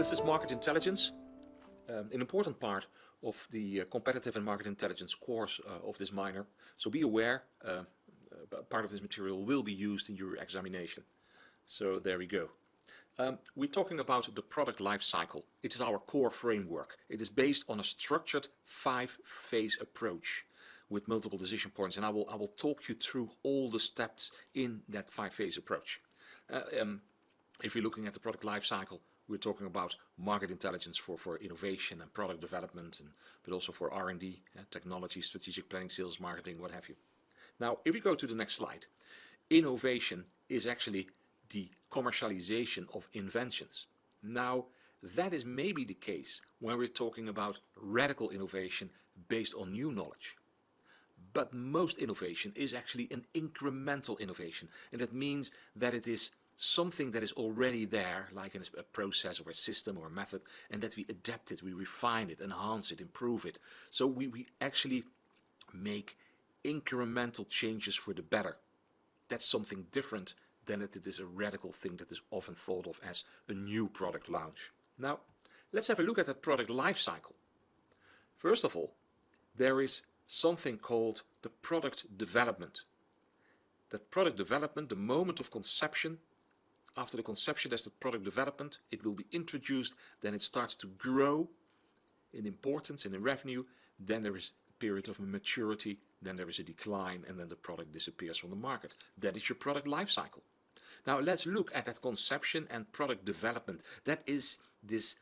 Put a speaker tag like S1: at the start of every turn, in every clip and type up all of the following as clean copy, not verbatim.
S1: this is market intelligence, an important part of the competitive and market intelligence course of this minor. So be aware, part of this material will be used in your examination. So there we go. We're talking about the product life cycle. It is our core framework. It is based on a structured 5-phase approach with multiple decision points, and I will talk you through all the steps in that 5-phase approach. If you're looking at the product life cycle, we're talking about market intelligence for innovation and product development, but also for R&D, technology, strategic planning, sales, marketing, what have you. Now, if we go to the next slide, innovation is actually the commercialization of inventions. Now, that is maybe the case when we're talking about radical innovation based on new knowledge. But most innovation is actually an incremental innovation, and that means that it is something that is already there, like in a process or a system or a method, and that we adapt it, we refine it, enhance it, improve it. So we actually make incremental changes for the better. That's something different than it is a radical thing that is often thought of as a new product launch. Now, let's have a look at that product life cycle. First of all, there is something called the product development. That product development, the moment of conception, after the conception there's the product development, it will be introduced, then it starts to grow in importance and in revenue, then there is a period of maturity, then there is a decline, and then the product disappears from the market. That is your product life cycle. Now let's look at that conception and product development. That is this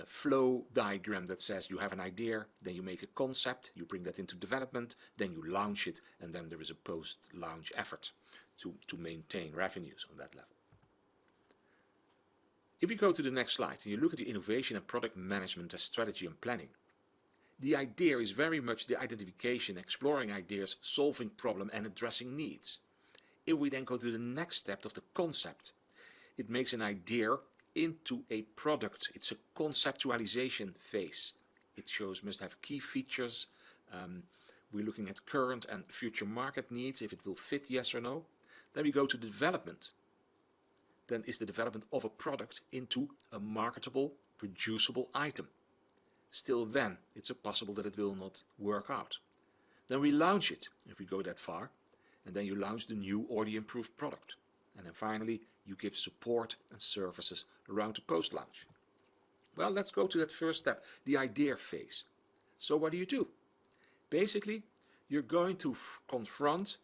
S1: flow diagram that says you have an idea, then you make a concept, you bring that into development, then you launch it, and then there is a post-launch effort to maintain revenues on that level. If we go to the next slide and you look at the innovation and product management as strategy and planning, the idea is very much the identification, exploring ideas, solving problems and addressing needs. If we then go to the next step of the concept, it makes an idea into a product. It's a conceptualization phase. It must have key features. We're looking at current and future market needs, if it will fit, yes or no. Then we go to the development. Then is the development of a product into a marketable, producible item. Still then, it's possible that it will not work out. Then we launch it, if we go that far, and then you launch the new or the improved product. And then finally, you give support and services around the post-launch. Well, let's go to that first step, the idea phase. So what do? Basically, you're going to confront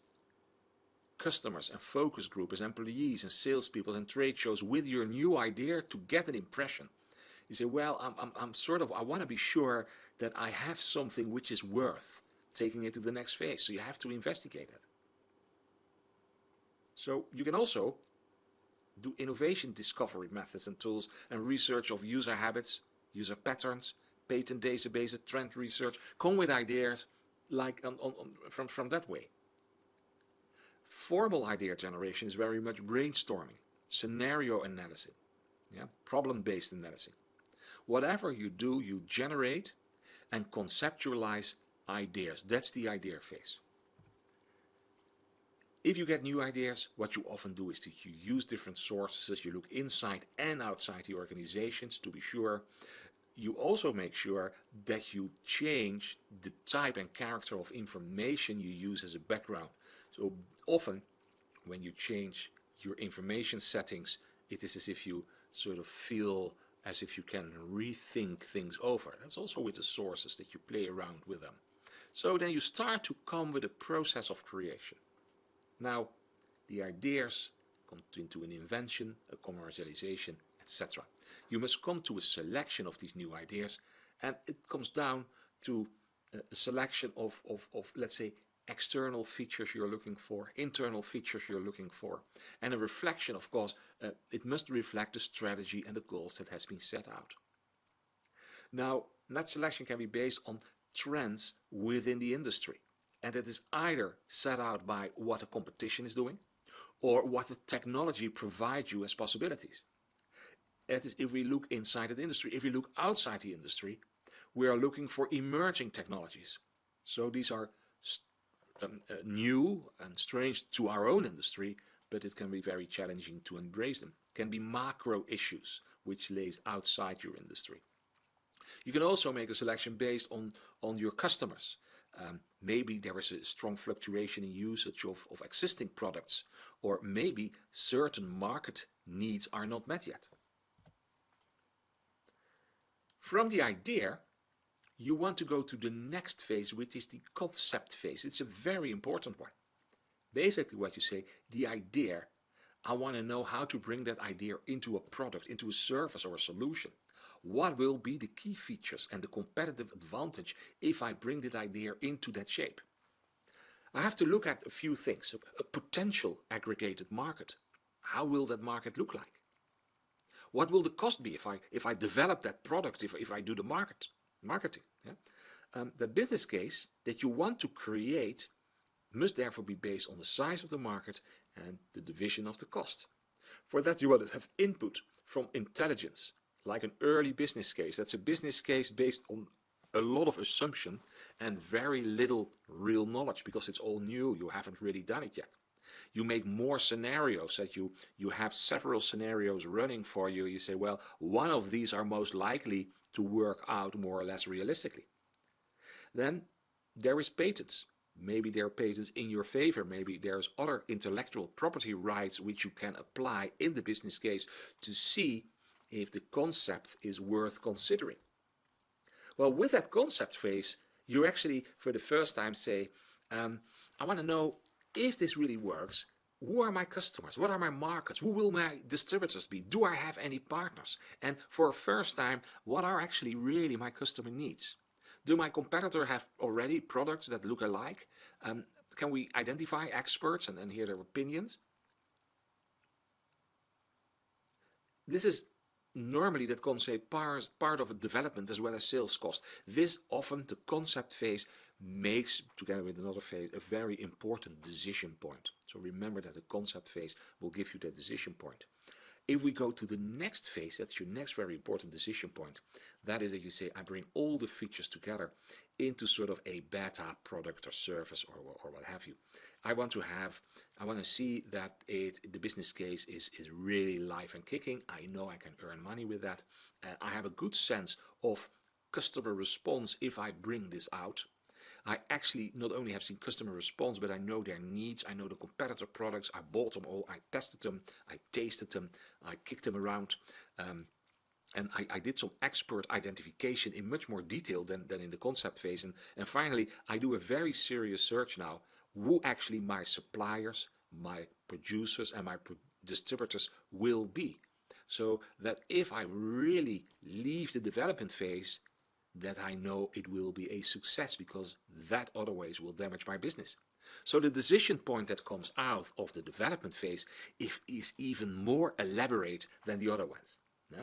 S1: customers and focus groups, employees and salespeople and trade shows with your new idea to get an impression. You say, well, I want to be sure that I have something which is worth taking it to the next phase. So you have to investigate it. So you can also do innovation discovery methods and tools and research of user habits, user patterns, patent databases, trend research. Come with ideas like from that way. Formal idea generation is very much brainstorming, scenario analysis, problem-based analysis. Whatever you do, you generate and conceptualize ideas. That's the idea phase. If you get new ideas, what you often do is that you use different sources. You look inside and outside the organizations to be sure. You also make sure that you change the type and character of information you use as a background. So often when you change your information settings, it is as if you sort of feel as if you can rethink things over. That's also with the sources that you play around with them. So then you start to come with a process of creation. Now, the ideas come into an invention, a commercialization, etc. You must come to a selection of these new ideas, and it comes down to a selection of let's say, external features you're looking for, internal features you're looking for, and a reflection, of course, it must reflect the strategy and the goals that has been set out. Now, that selection can be based on trends within the industry, and it is either set out by what the competition is doing or what the technology provides you as possibilities. That is, if we look inside the industry. If we look outside the industry, we are looking for emerging technologies. So these are new and strange to our own industry, but it can be very challenging to embrace them. It can be macro issues which lays outside your industry. You can also make a selection based on your customers. Maybe there is a strong fluctuation in usage of existing products, or maybe certain market needs are not met yet. From the idea, you want to go to the next phase, which is the concept phase. It's a very important one. Basically what you say, the idea, I want to know how to bring that idea into a product, into a service or a solution. What will be the key features and the competitive advantage if I bring that idea into that shape? I have to look at a few things. A potential aggregated market. How will that market look like? What will the cost be if I develop that product, if I do the marketing? Yeah? The business case that you want to create must therefore be based on the size of the market and the division of the cost. For that you want to have input from intelligence, like an early business case. That's a business case based on a lot of assumption and very little real knowledge, because it's all new, you haven't really done it yet. You make more scenarios, that you have several scenarios running for you. You say, well, one of these are most likely to work out more or less realistically. Then there is patents. Maybe there are patents in your favor. Maybe there's other intellectual property rights which you can apply in the business case to see if the concept is worth considering. Well, with that concept phase, you actually for the first time say, I want to know if this really works. Who are my customers? What are my markets? Who will my distributors be? Do I have any partners? And for a first time, what are actually really my customer needs? Do my competitor have already products that look alike? Can we identify experts and hear their opinions? This is normally that concept part of a development as well as sales cost. This often the concept phase makes, together with another phase, a very important decision point. So remember that the concept phase will give you that decision point. If we go to the next phase, that's your next very important decision point. That is that you say, I bring all the features together into sort of a beta product or service or what have you. I want to see that the business case is really live and kicking. I know I can earn money with that. I have a good sense of customer response if I bring this out. I actually not only have seen customer response, but I know their needs. I know the competitor products. I bought them all. I tested them. I tasted them. I kicked them around. And I did some expert identification in much more detail than in the concept phase. And finally, I do a very serious search now. Who actually my suppliers, my producers, and my distributors will be. So that if I really leave the development phase, that I know it will be a success, because that otherwise will damage my business. So the decision point that comes out of the development phase is even more elaborate than the other ones. Yeah?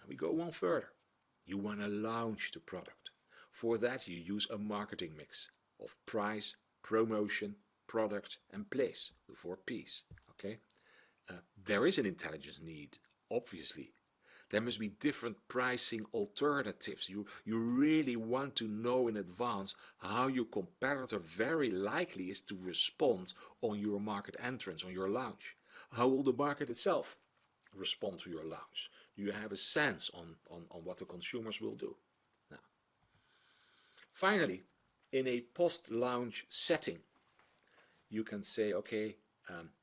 S1: And we go one further. You want to launch the product. For that you use a marketing mix of price, promotion, product and place, the 4 P's. Okay? There is an intelligence need, obviously. There must be different pricing alternatives. You really want to know in advance how your competitor very likely is to respond on your market entrance, on your launch. How will the market itself respond to your launch? Do you have a sense on what the consumers will do? Now, finally, in a post-launch setting, you can say, okay,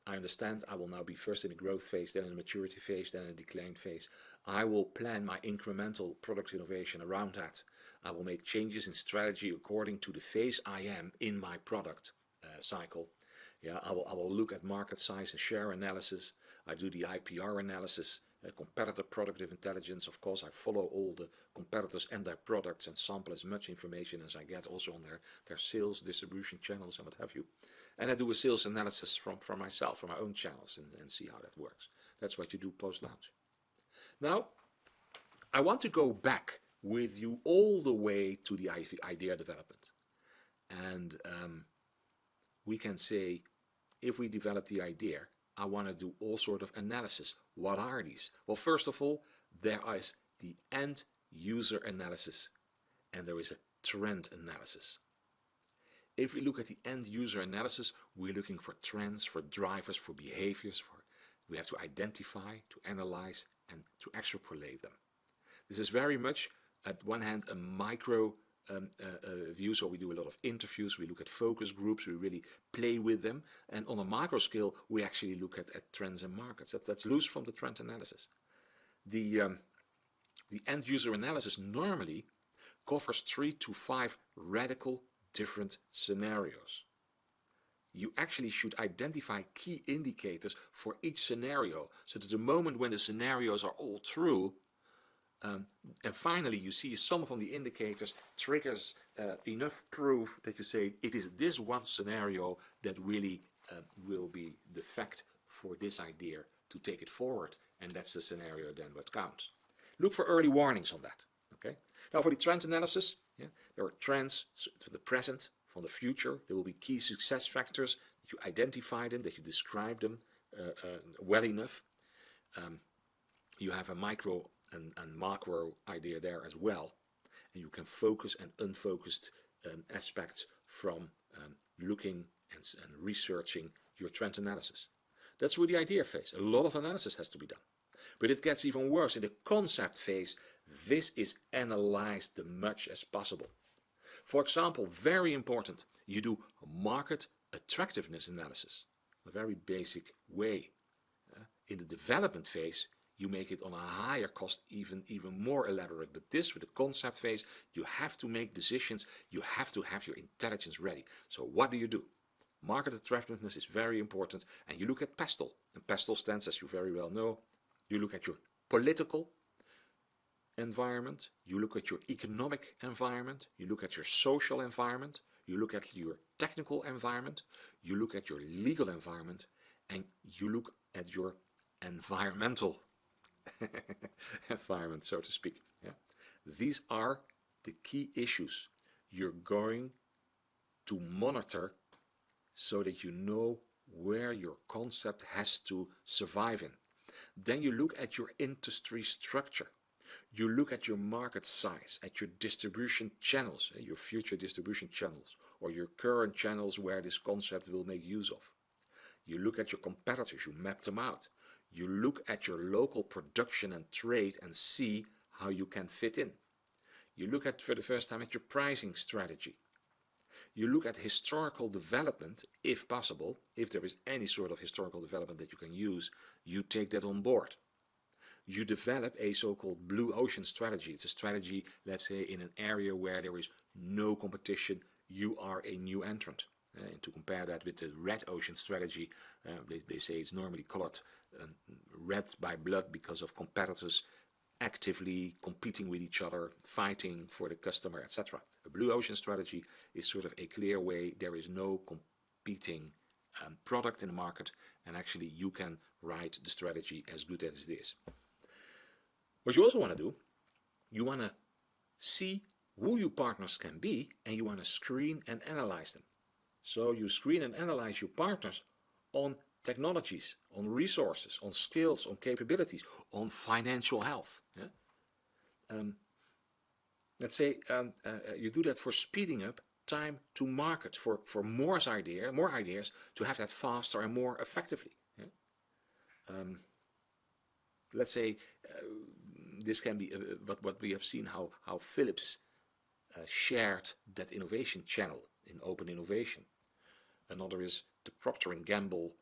S1: I understand I will now be first in a growth phase, then in a maturity phase, then in a decline phase. I will plan my incremental product innovation around that. I will make changes in strategy according to the phase I am in my product cycle. Yeah, I will look at market size and share analysis. I do the Ipr analysis, competitor productive intelligence. Of course, I follow all the competitors and their products and sample as much information as I get, also on their sales, distribution channels and what have you. And I do a sales analysis from myself, from my own channels, and see how that works. That's what you do post-launch. Now, I want to go back with you all the way to the idea development. And we can say, if we develop the idea, I want to do all sort of analysis. What are these? Well, first of all, there is the end user analysis and there is a trend analysis. If we look at the end user analysis, we're looking for trends, for drivers, for behaviors. We have to identify, to analyze and to extrapolate them. This is very much, at one hand, a micro view, so we do a lot of interviews, we look at focus groups, we really play with them, and on a macro scale we actually look at trends and markets. That's loose from the trend analysis. The end user analysis normally covers 3 to 5 radical different scenarios. You actually should identify key indicators for each scenario, so that the moment when the scenarios are all true, and finally you see some from the indicators triggers enough proof that you say it is this one scenario that really will be the fact for this idea to take it forward, and that's the scenario then what counts. Look for early warnings on that. Okay. Now for the trend analysis, there are trends from the present, from the future. There will be key success factors, that you identify them, that you describe them well enough. You have a micro and macro idea there as well, and you can focus and unfocused aspects from looking and researching your trend analysis. That's with the idea phase. A lot of analysis has to be done. But it gets even worse. In the concept phase, this is analyzed as much as possible. For example, very important, you do market attractiveness analysis, a very basic way. In the development phase, you make it on a higher cost, even more elaborate. But this, with the concept phase, you have to make decisions, you have to have your intelligence ready. So what do? Market attractiveness is very important, and you look at PESTEL. And PESTEL stands, as you very well know, you look at your political environment, you look at your economic environment, you look at your social environment, you look at your technical environment, you look at your legal environment, and you look at your environmental environment, so to speak. These are the key issues you're going to monitor so that you know where your concept has to survive in. Then you look at your industry structure. You look at your market size, at your distribution channels, your future distribution channels, or your current channels where this concept will make use of. You look at your competitors, you map them out. You look at your local production and trade and see how you can fit in. You look at, for the first time, at your pricing strategy. You look at historical development, if possible. If there is any sort of historical development that you can use, you take that on board. You develop a so-called blue ocean strategy. It's a strategy, let's say, in an area where there is no competition, you are a new entrant. And to compare that with the red ocean strategy, they say it's normally colored red by blood because of competitors actively competing with each other, fighting for the customer, etc. A blue ocean strategy is sort of a clear way. There is no competing product in the market, and actually you can write the strategy as good as it is. What you also want to do, you want to see who your partners can be, and you want to screen and analyze them. So you screen and analyze your partners on technologies, on resources, on skills, on capabilities, on financial health. Let's say you do that for speeding up time to market, for more ideas to have that faster and more effectively. Let's say this can be what we have seen, how Philips shared that innovation channel in open innovation. Another is the Procter & Gamble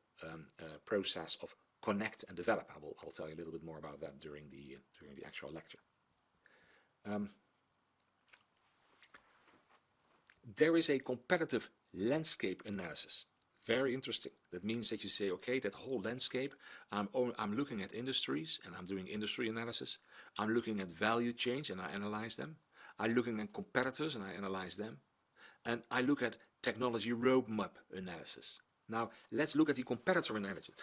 S1: process of connect and develop. I'll tell you a little bit more about that during the actual lecture. There is a competitive landscape analysis. Very interesting. That means that you say, okay, that whole landscape, I'm looking at industries and I'm doing industry analysis. I'm looking at value chains and I analyze them. I'm looking at competitors and I analyze them. And I look at technology roadmap analysis. Now, let's look at the competitor analysis.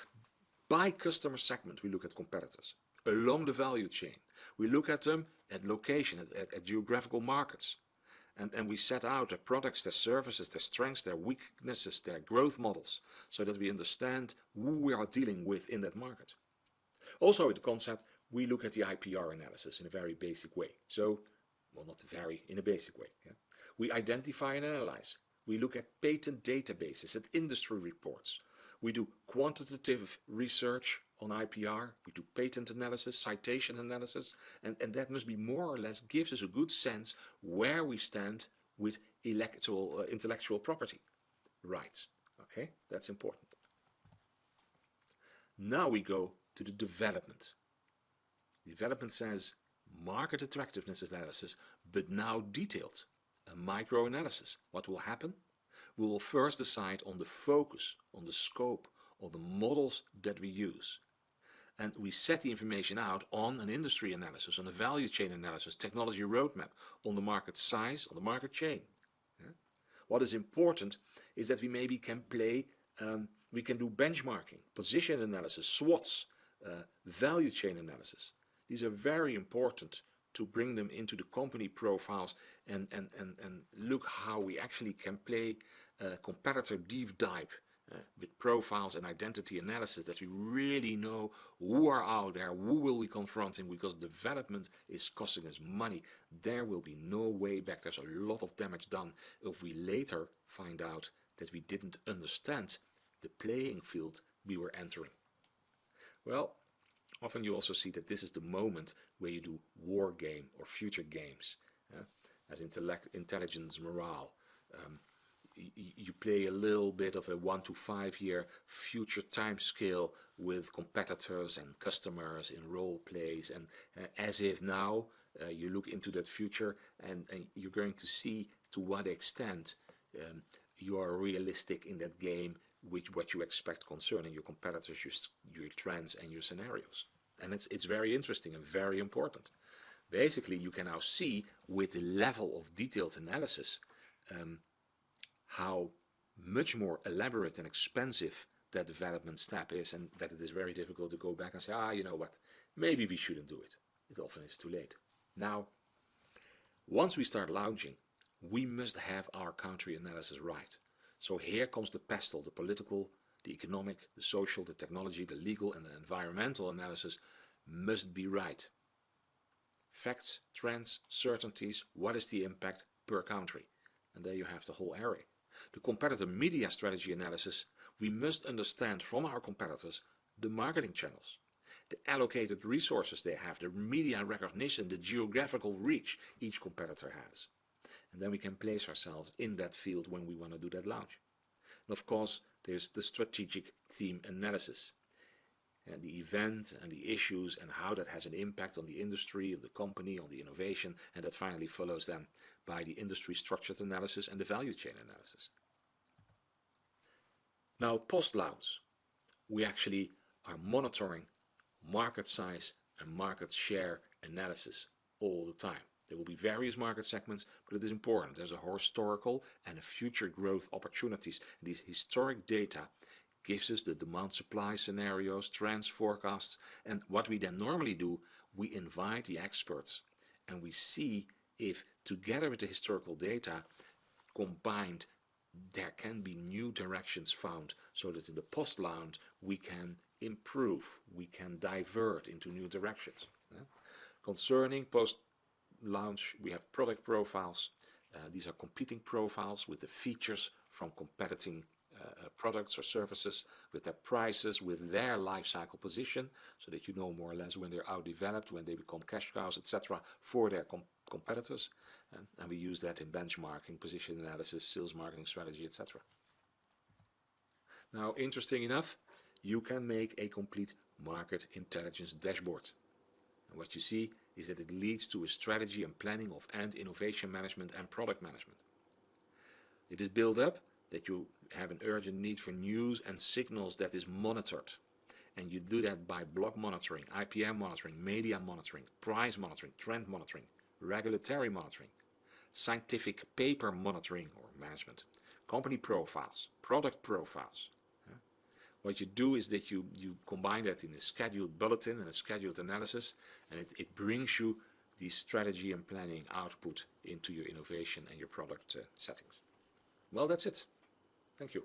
S1: By customer segment, we look at competitors. Along the value chain, we look at them at location, at geographical markets. And we set out their products, their services, their strengths, their weaknesses, their growth models, so that we understand who we are dealing with in that market. Also, with the concept, we look at the IPR analysis in a very basic way. So, well, not very, in a basic way. We identify and analyze. We look at patent databases, at industry reports. We do quantitative research on IPR, we do patent analysis, citation analysis, and that must be more or less gives us a good sense where we stand with intellectual property rights. Okay, that's important. Now we go to the development. Development says market attractiveness analysis, but now detailed. A micro-analysis. What will happen? We will first decide on the focus, on the scope, on the models that we use. And we set the information out on an industry analysis, on a value chain analysis, technology roadmap, on the market size, on the market chain. Yeah? What is important is that we maybe can we can do benchmarking, position analysis, SWOTs, value chain analysis. These are very important to bring them into the company profiles and look how we actually can play competitor deep dive with profiles and identity analysis, that we really know who are out there, who will we confronting, because development is costing us money. There will be no way back. There's a lot of damage done if we later find out that we didn't understand the playing field we were entering. Well, often you also see that this is the moment where you do war game or future games, as intelligence morale. You play a little bit of a 1 to 5 year future time scale with competitors and customers in role plays, and as if now you look into that future and you're going to see to what extent you are realistic in that game with what you expect concerning your competitors, your trends and your scenarios. And it's very interesting and very important. Basically, you can now see with the level of detailed analysis how much more elaborate and expensive that development step is, and that it is very difficult to go back and say, you know what, maybe we shouldn't do it. It often is too late. Now, once we start launching, we must have our country analysis right. So here comes the pestle, the political, the economic, the social, the technology, the legal and the environmental analysis must be right. Facts, trends, certainties, what is the impact per country? And there you have the whole array. The competitor media strategy analysis, we must understand from our competitors the marketing channels, the allocated resources they have, the media recognition, the geographical reach each competitor has. And then we can place ourselves in that field when we want to do that launch. And of course, there's the strategic theme analysis, and the event and the issues and how that has an impact on the industry, on the company, on the innovation, and that finally follows then by the industry structured analysis and the value chain analysis. Now, post-launch, we actually are monitoring market size and market share analysis all the time. There will be various market segments, but it is important. There's a historical and a future growth opportunities. And these historic data gives us the demand-supply scenarios, trends, forecasts, and what we then normally do, we invite the experts and we see if together with the historical data combined there can be new directions found, so that in the post-launch we can improve, we can divert into new directions. Concerning post-launch, we have product profiles. These are competing profiles with the features from competing products or services, with their prices, with their life cycle position, so that you know more or less when they're out-developed, when they become cash cows, etc., for their competitors. And we use that in benchmarking, position analysis, sales marketing strategy, etc. Now, interesting enough, you can make a complete market intelligence dashboard. And what you see is that it leads to a strategy and planning of and innovation management and product management. It is built up that you have an urgent need for news and signals that is monitored. And you do that by block monitoring, IPM monitoring, media monitoring, price monitoring, trend monitoring, regulatory monitoring, scientific paper monitoring or management, company profiles, product profiles. What you do is that you combine that in a scheduled bulletin and a scheduled analysis, and it brings you the strategy and planning output into your innovation and your product settings. Well, that's it. Thank you.